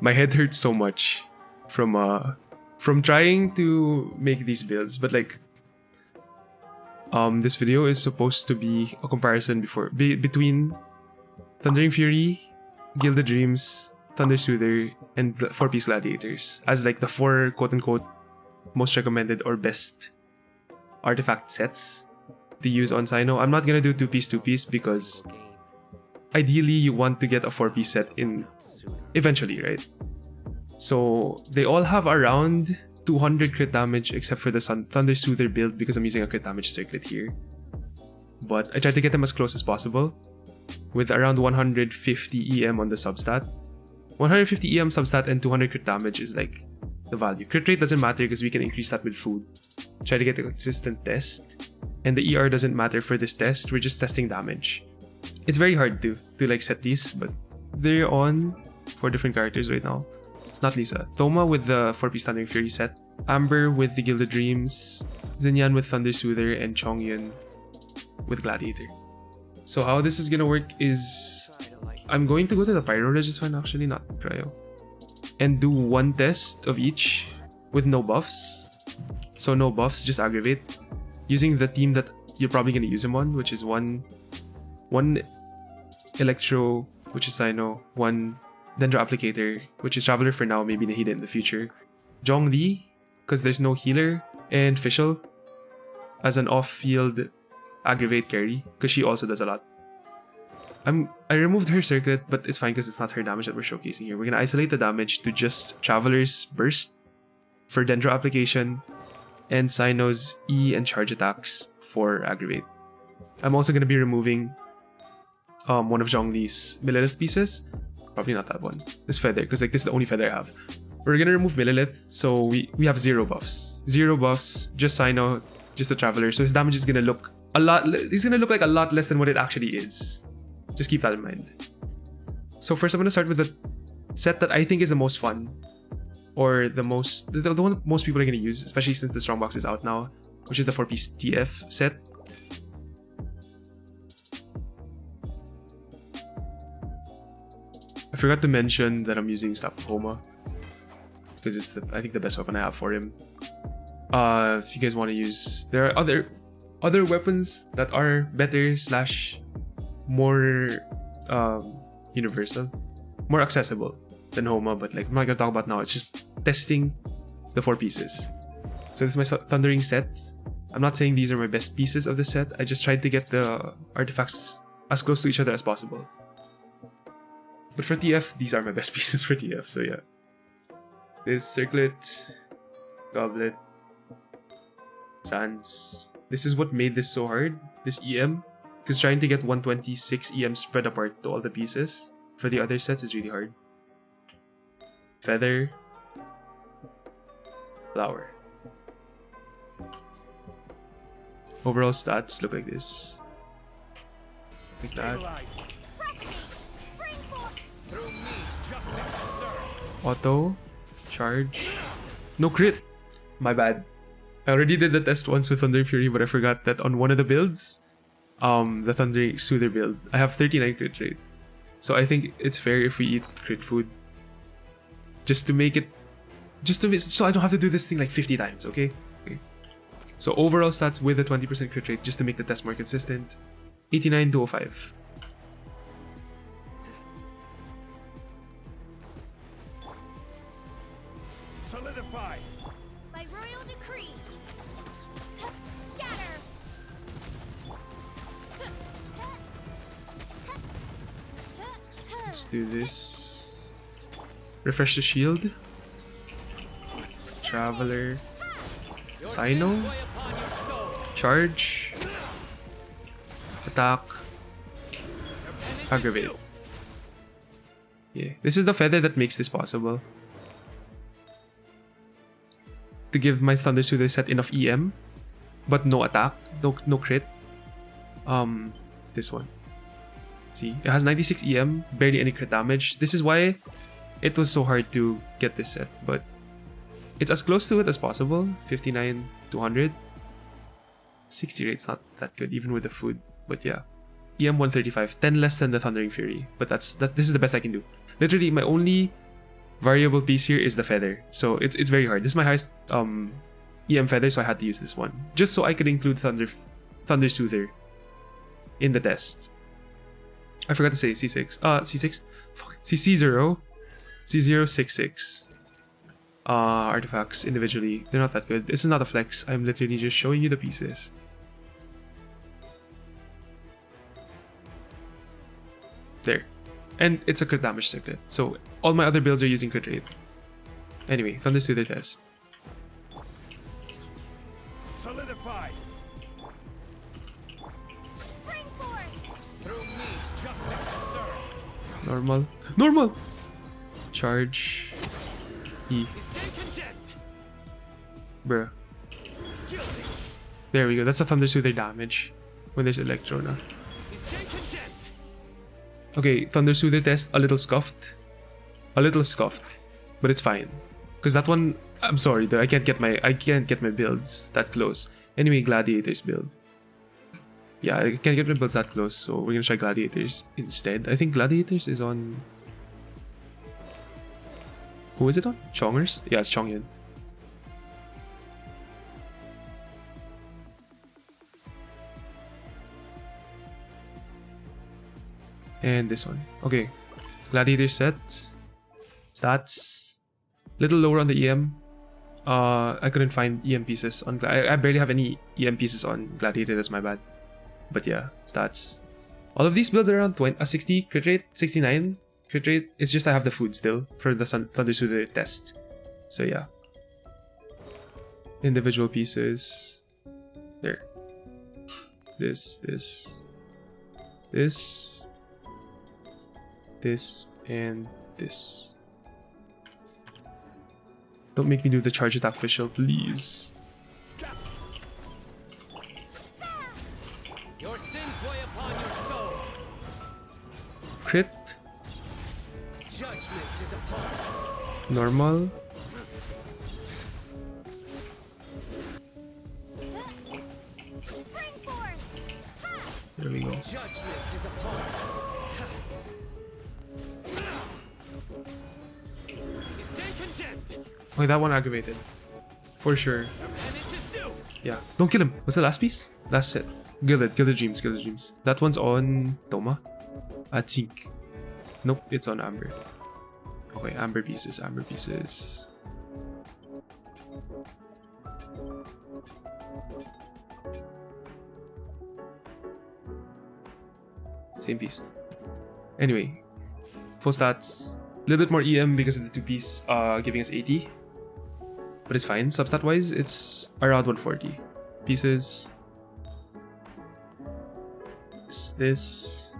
My head hurts so much from trying to make these builds, but like this video is supposed to be a comparison between Thundering Fury, Gilded Dreams, Thundersoother, and 4-piece Gladiators as like the 4 quote-unquote most recommended or best artifact sets to use on Cyno. I'm not gonna do 2-piece because ideally you want to get a 4-piece set in eventually, right? So they all have around 200 crit damage except for the Thundersoother build because I'm using a crit damage circlet here. But I tried to get them as close as possible with around 150 EM on the substat. 150 EM substat and 200 crit damage is like the value. Crit rate doesn't matter because we can increase that with food. Try to get a consistent test. And the ER doesn't matter for this test, we're just testing damage. It's very hard to like set these, but they're on 4 different characters right now. Not Lisa. Thoma with the 4-piece Thundering Fury set. Amber with the Gilded Dreams. Xinyan with Thundersoother. And Chongyun with Gladiator. So how this is gonna work is I'm going to go to the Pyro Registry, actually, not Cryo. And do 1 test of each with no buffs. So no buffs, just aggravate. Using the team that you're probably gonna use him on, which is one Electro, which is Cyno, 1 Dendro Applicator, which is Traveler for now, maybe Nahida in the future. Zhongli, because there's no healer, and Fischl as an off-field aggravate carry, because she also does a lot. I removed her circuit, but it's fine because it's not her damage that we're showcasing here. We're gonna isolate the damage to just Traveler's Burst for Dendro Application, and Cyno's E and charge attacks for aggravate. I'm also gonna be removing one of Zhongli's Millilith pieces. Probably not that one. This feather, because like this is the only feather I have. We're gonna remove Millilith, so we have 0 buffs. 0 buffs, just Cyno, just the Traveler. So his damage is gonna look a lot. He's gonna look like a lot less than what it actually is. Just keep that in mind. So first, I'm gonna start with the set that I think is the most fun, or the one most people are gonna use, especially since the Strongbox is out now, which is the 4-piece TF set. I forgot to mention that I'm using Staff of Homa because it's I think the best weapon I have for him. If you guys want to use, there are other weapons that are better / more universal, more accessible than Homa, but like I'm not gonna talk about now. It's just testing the 4 pieces. So this is my Thundering set. I'm not saying these are my best pieces of the set. I just tried to get the artifacts as close to each other as possible. But for TF, these are my best pieces for TF, so yeah. This Circlet, Goblet, Sands. This is what made this so hard, this EM. Because trying to get 126 EM spread apart to all the pieces for the other sets is really hard. Feather, Flower. Overall stats look like this. Like that. Auto, charge, no crit. My bad. I already did the test once with Thundering Fury, but I forgot that on one of the builds, the Thundersoother build, I have 39 crit rate. So I think it's fair if we eat crit food, just to make it, so I don't have to do this thing like 50 times. Okay. So overall stats with a 20% crit rate, just to make the test more consistent. 89 to 05. Solidify. By royal decree. Scatter. Let's do this. Refresh the shield. Traveler. Cyno. Charge. Attack. Aggravate. Yeah, this is the feather that makes this possible. To give my Thundersoother set enough EM, but no attack, no crit. This one. See, it has 96 EM, barely any crit damage. This is why it was so hard to get this set, but it's as close to it as possible. 59 to 100. 60 rate's not that good, even with the food. But yeah, EM 135, 10 less than the Thundering Fury. But this is the best I can do. Literally, my only variable piece here is the feather. So it's very hard. This is my highest EM feather, so I had to use this one. Just so I could include Thundersoother in the test. I forgot to say C6. C6? Fuck. C0. C066. Artifacts individually. They're not that good. This is not a flex. I'm literally just showing you the pieces. There. And it's a crit damage circlet. So all my other builds are using crit rate. Anyway, Thundersoother test. Solidify. Spring forth. Through me, justice is served. Normal. Normal! Charge. E. Stay content. Bruh. Gilded. There we go. That's a Thundersoother damage when there's Electro na. Stay content. Okay, Thundersoother test a little scuffed. A little scuffed. But it's fine. Because that one, I'm sorry, though, I can't get my builds that close. Anyway, Gladiator's build. Yeah, I can't get my builds that close, so we're gonna try Gladiators instead. I think Gladiators is on... Who is it on? Chongers? Yeah, it's Chongyan. And this one. Okay. Gladiator set. Stats. Little lower on the EM. I couldn't find EM pieces on I barely have any EM pieces on Gladiator, that's my bad. But yeah, stats. All of these builds are around 60 crit rate, 69 crit rate. It's just I have the food still for the Thundersoother test. So yeah. Individual pieces. There. This, and this. Don't make me do the charge attack official, please. Your sins weigh upon your soul. Crit. Judgment is upon. Normal. Spring forth. Ha! There we go. Judgment is upon. Stay content. Okay, that one aggravated. For sure. Our penance is due. Yeah. Don't kill him. What's the last piece? Last set. Gilded Dreams. That one's on Toma. At Zinc. Nope, it's on Amber. Okay, Amber pieces. Same piece. Anyway, full stats. A little bit more EM because of the two piece giving us 80. But it's fine. Substat wise, it's around 140. Pieces. This.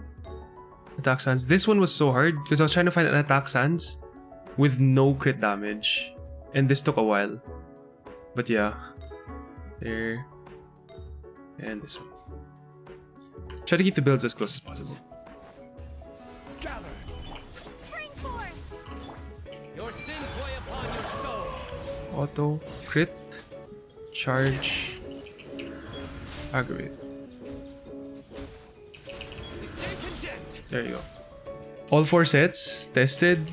Attack Sands. This one was so hard because I was trying to find an Attack Sands with no crit damage. And this took a while. But yeah. There. And this one. Try to keep the builds as close as possible. Gather. Spring forth. Your sins weigh upon your soul. Auto. Crit. Charge. Aggravate. Stay content. There you go. All 4 sets tested.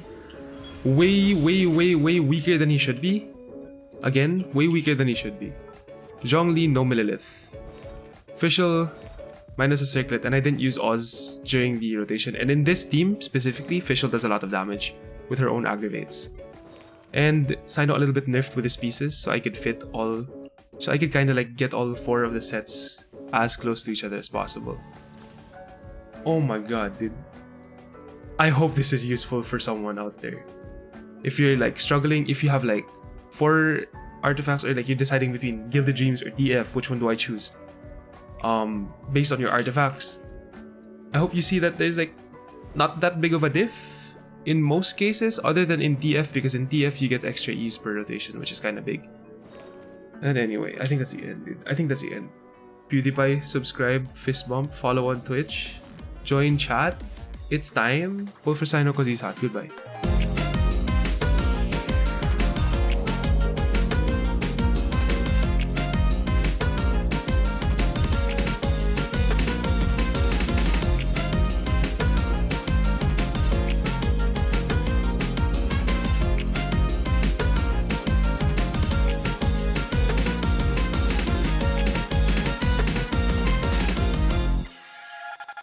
Way weaker than he should be. Again, way weaker than he should be. Zhongli, no Millilith. Official, minus a circlet, and I didn't use Oz during the rotation. And in this team specifically, Fischl does a lot of damage with her own aggravates. And Cyno a little bit nerfed with his pieces, so I could fit all... So I could kind of like get all 4 of the sets as close to each other as possible. Oh my god, dude. I hope this is useful for someone out there. If you're like struggling, if you have like 4 artifacts, or like you're deciding between Gilded Dreams or DF, which one do I choose? Based on your artifacts. I hope you see that there's like not that big of a diff in most cases, other than in DF, because in DF you get extra ease per rotation, which is kind of big. And anyway, I think that's the end, dude. I think that's the end. PewDiePie, subscribe, fist bump, follow on Twitch, join chat. It's time. Vote for Cyno because he's hot. Goodbye.